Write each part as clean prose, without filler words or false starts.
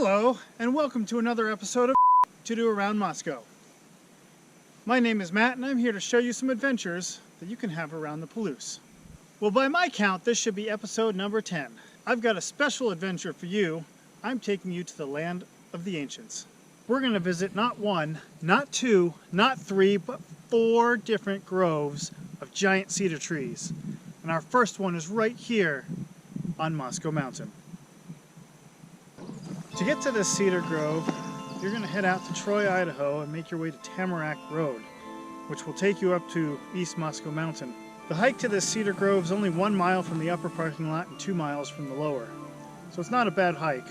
Hello, and welcome to another episode of To Do Around Moscow. My name is Matt, and I'm here to show you some adventures that you can have around the Palouse. Well, by my count, this should be episode number 10. I've got a special adventure for you. I'm taking you to the land of the ancients. We're going to visit not one, not two, not three, but 4 different groves of giant cedar trees. And our first one is right here on Moscow Mountain. To get to this cedar grove, you're going to head out to Troy, Idaho and make your way to Tamarack Road, which will take you up to East Moscow Mountain. The hike to this cedar grove is only 1 mile from the upper parking lot and 2 miles from the lower, so it's not a bad hike.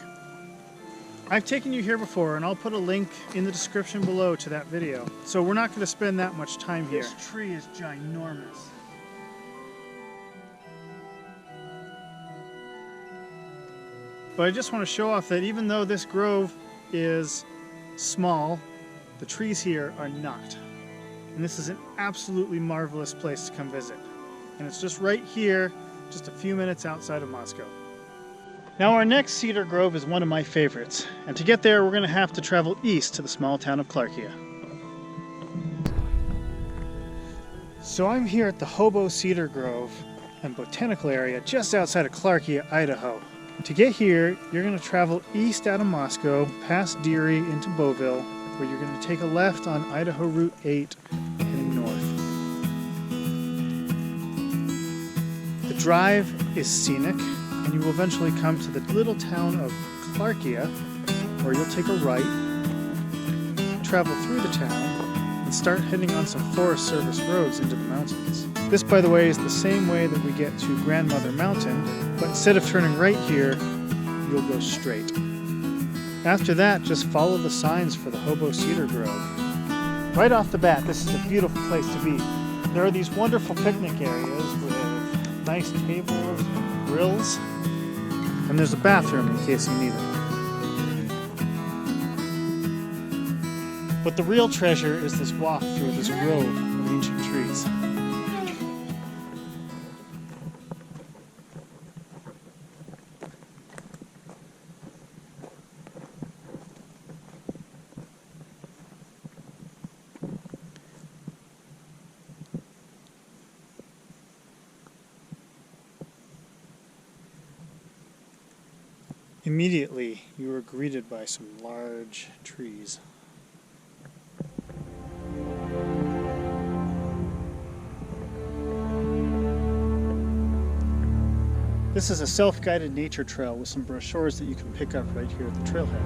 I've taken you here before, and I'll put a link in the description below to that video, so we're not going to spend that much time here. This tree is ginormous. But I just want to show off that even though this grove is small, the trees here are not. And this is an absolutely marvelous place to come visit. And it's just right here, just a few minutes outside of Moscow. Now our next cedar grove is one of my favorites. And to get there, we're going to have to travel east to the small town of Clarkia. So I'm here at the Hobo Cedar Grove and Botanical Area just outside of Clarkia, Idaho. To get here, you're going to travel east out of Moscow, past Deary into Beauville, where you're going to take a left on Idaho Route 8, heading north. The drive is scenic, and you will eventually come to the little town of Clarkia, where you'll take a right, travel through the town, and start heading on some Forest Service roads into the mountains. This, by the way, is the same way that we get to Grandmother Mountain, but instead of turning right here, you'll go straight. After that, just follow the signs for the Hobo Cedar Grove. Right off the bat, this is a beautiful place to be. There are these wonderful picnic areas with nice tables, grills, and there's a bathroom in case you need it. But the real treasure is this walk through this grove of ancient trees. Immediately, you are greeted by some large trees. This is a self-guided nature trail with some brochures that you can pick up right here at the trailhead.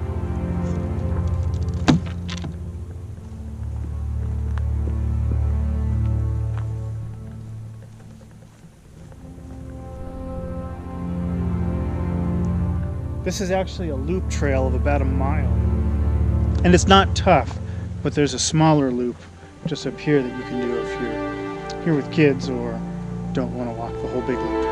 This is actually a loop trail of about 1 mile. And it's not tough, but there's a smaller loop just up here that you can do if you're here with kids or don't want to walk the whole big loop.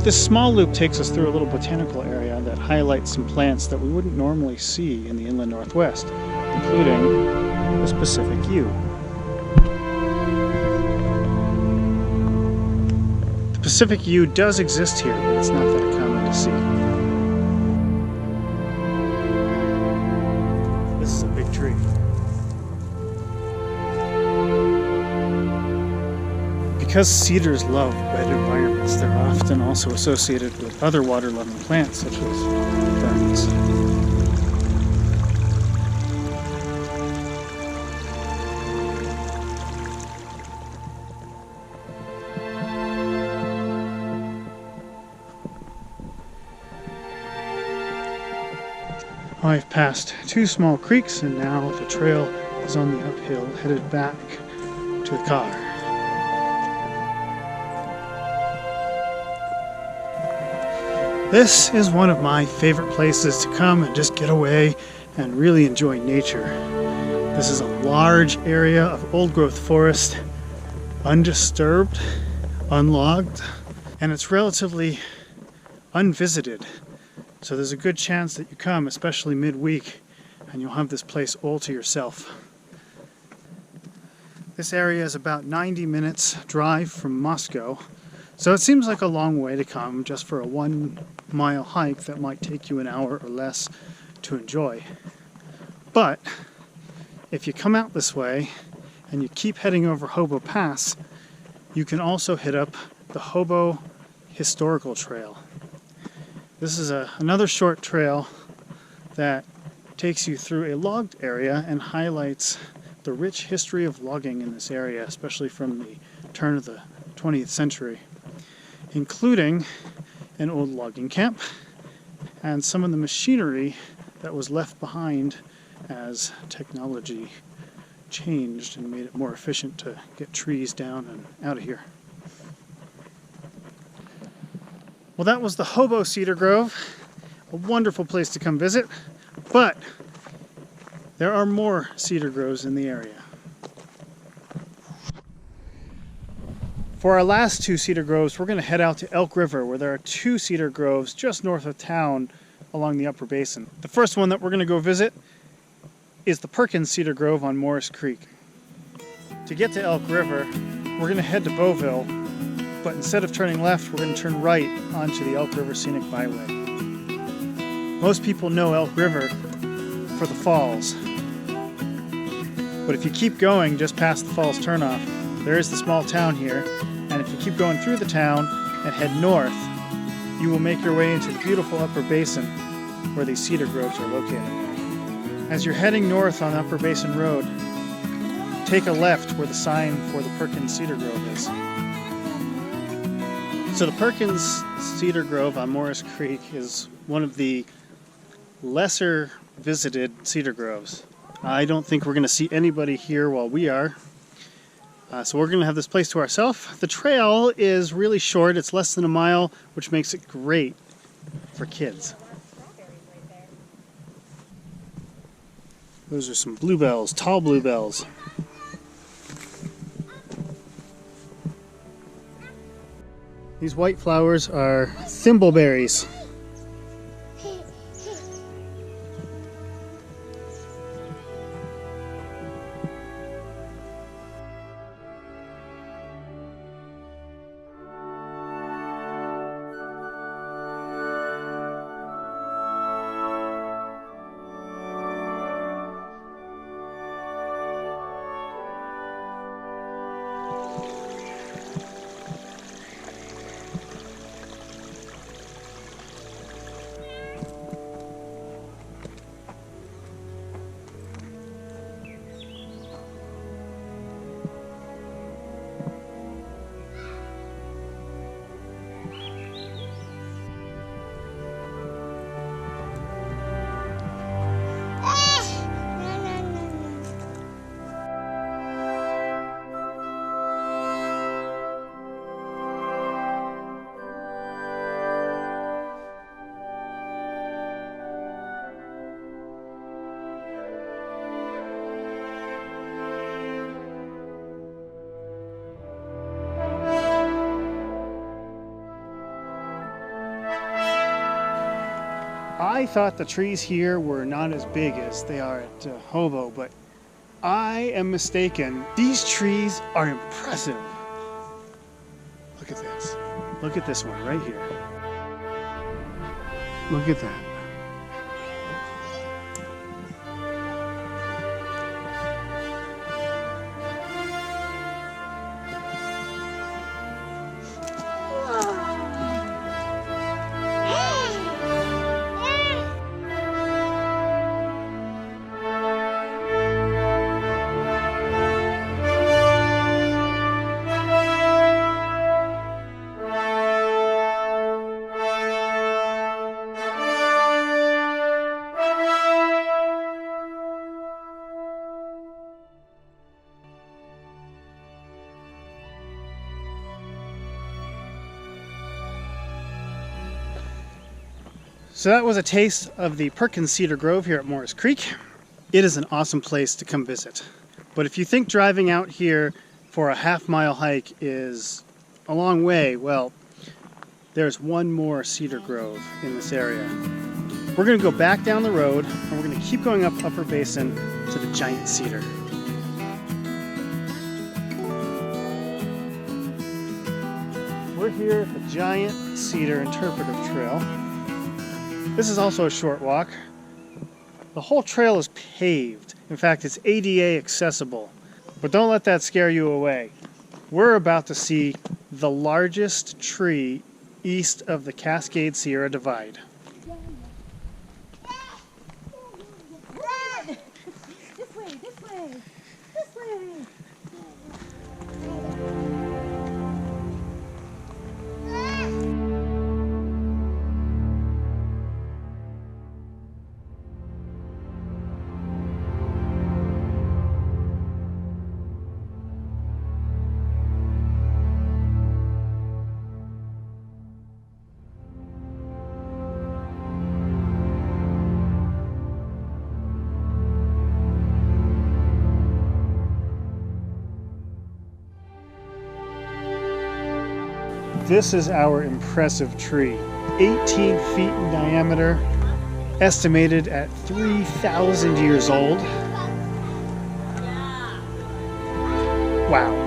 This small loop takes us through a little botanical area that highlights some plants that we wouldn't normally see in the inland northwest, including the Pacific yew. The Pacific yew does exist here, but it's not that common to see. This is a big tree. Because cedars love wet environments, they're often also associated with other water-loving plants such as ferns. I've passed 2 small creeks, and now the trail is on the uphill headed back to the car. This is one of my favorite places to come and just get away and really enjoy nature. This is a large area of old-growth forest undisturbed, unlogged, and it's relatively unvisited. So there's a good chance that you come, especially midweek, and you'll have this place all to yourself. This area is about 90 minutes drive from Moscow, so it seems like a long way to come just for a 1-mile hike that might take you an hour or less to enjoy. But if you come out this way and you keep heading over Hobo Pass, you can also hit up the Hobo Historical Trail. This is another short trail that takes you through a logged area and highlights the rich history of logging in this area, especially from the turn of the 20th century, including an old logging camp and some of the machinery that was left behind as technology changed and made it more efficient to get trees down and out of here. Well, that was the Hobo Cedar Grove, a wonderful place to come visit, but there are more cedar groves in the area. For our last 2 cedar groves, we're going to head out to Elk River, where there are 2 cedar groves just north of town along the upper basin. The first one that we're going to go visit is the Perkins Cedar Grove on Morris Creek. To get to Elk River, we're going to head to Beauville, but instead of turning left, we're going to turn right onto the Elk River Scenic Byway. Most people know Elk River for the falls, but if you keep going just past the falls turnoff, there is the small town here, and if you keep going through the town and head north, you will make your way into the beautiful upper basin where these cedar groves are located. As you're heading north on Upper Basin Road, take a left where the sign for the Perkins Cedar Grove is. So the Perkins Cedar Grove on Morris Creek is one of the lesser visited cedar groves. I don't think we're going to see anybody here while we are. So we're going to have this place to ourselves. The trail is really short. It's less than a mile, which makes it great for kids. Those are some bluebells, tall bluebells. These white flowers are thimbleberries. I thought the trees here were not as big as they are at Hobo, but I am mistaken. These trees are impressive. Look at this. Look at this one right here. Look at that. So that was a taste of the Perkins Cedar Grove here at Morris Creek. It is an awesome place to come visit. But if you think driving out here for a half-mile hike is a long way. Well, there's one more cedar grove in this area. We're going to go back down the road, and we're going to keep going up Upper Basin to the giant cedar. We're here at the Giant Cedar Interpretive Trail. This is also a short walk. The whole trail is paved. In fact, it's ADA accessible. But don't let that scare you away. We're about to see the largest tree east of the Cascade Sierra Divide. This way, this way, this way. This is our impressive tree, 18 feet in diameter, estimated at 3,000 years old. Wow.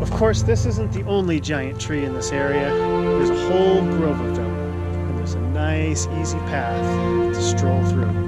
Of course, this isn't the only giant tree in this area. There's a whole grove of them, and there's a nice, easy path to stroll through.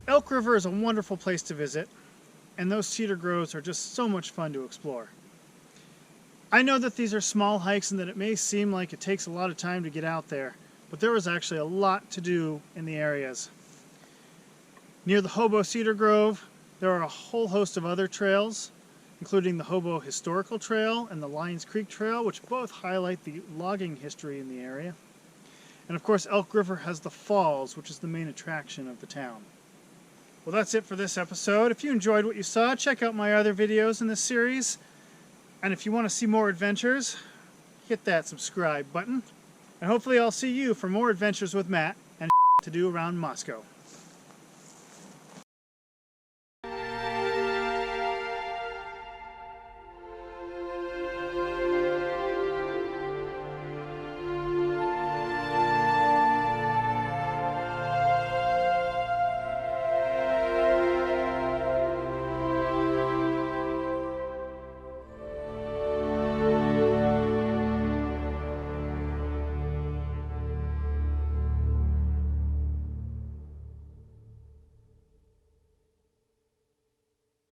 Elk River is a wonderful place to visit, and those cedar groves are just so much fun to explore. I know that these are small hikes and that it may seem like it takes a lot of time to get out there, but there is actually a lot to do in the areas. Near the Hobo Cedar Grove, there are a whole host of other trails, including the Hobo Historical Trail and the Lions Creek Trail, which both highlight the logging history in the area. And of course, Elk River has the falls, which is the main attraction of the town. Well, that's it for this episode. If you enjoyed what you saw, check out my other videos in this series. And if you want to see more adventures, hit that subscribe button. And hopefully I'll see you for more adventures with Matt and to do around Moscow.